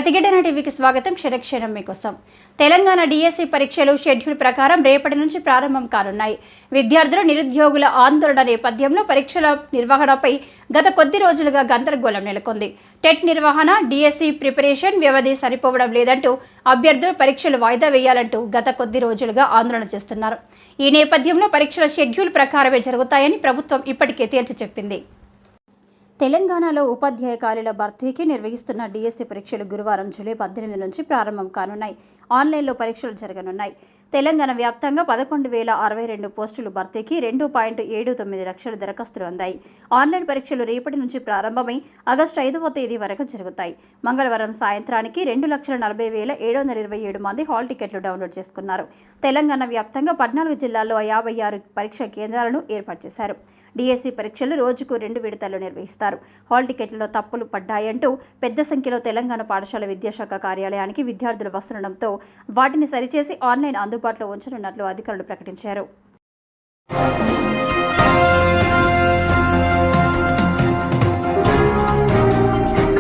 ప్రతిఘటన టీవీకి స్వాగతం. క్షణక్షణం మీకోసం. తెలంగాణ డిఎస్సి పరీక్షలు షెడ్యూల్ ప్రకారం రేపటి నుంచి ప్రారంభం కానున్నాయి. విద్యార్థులు నిరుద్యోగుల ఆందోళన నేపథ్యంలో పరీక్షల నిర్వహణపై గత కొద్ది రోజులుగా గందరగోళం నెలకొంది. టెట్ నిర్వహణ, డిఎస్సి ప్రిపరేషన్ వ్యవధి సరిపోవడం లేదంటూ అభ్యర్థులు పరీక్షలు వాయిదా వేయాలంటూ గత కొద్ది రోజులుగా ఆందోళన చేస్తున్నారు. ఈ నేపథ్యంలో పరీక్షల షెడ్యూల్ ప్రకారమే జరుగుతాయని ప్రభుత్వం ఇప్పటికే తేల్చి చెప్పింది. తెలంగాణలో ఉపాధ్యాయ ఖాళీల భర్తీకి నిర్వహిస్తున్న డిఎస్సి పరీక్షలు గురువారం జూలై 18 నుంచి ప్రారంభం కానున్నాయి. ఆన్లైన్లో పరీక్షలు జరగనున్నాయి. తెలంగాణ వ్యాప్తంగా 11,062 పోస్టులు భర్తీకి 2.79 లక్షల దరఖాస్తులు అందాయి. ఆన్లైన్ పరీక్షలు రేపటి నుంచి ప్రారంభమై ఆగస్టు 5వ తేదీ వరకు జరుగుతాయి. మంగళవారం సాయంత్రానికి 2,40,727 మంది హాల్ టికెట్లు డౌన్లోడ్ చేసుకున్నారు. తెలంగాణ వ్యాప్తంగా 14 జిల్లాల్లో 56 పరీక్షా కేంద్రాలను ఏర్పాటు చేశారు. డిఎస్సి పరీక్షలు రోజుకు 2 విడతల్లో నిర్వహిస్తారు. హాల్ టికెట్లలో తప్పులు పడ్డాయంటూ పెద్ద సంఖ్యలో తెలంగాణ పాఠశాల విద్యాశాఖ కార్యాలయానికి విద్యార్థులు వస్తుండటంతో వాటిని సరిచేసి ఆన్లైన్ అందుబాటులో ఉంచనున్నట్లు అధికారులు ప్రకటించారు.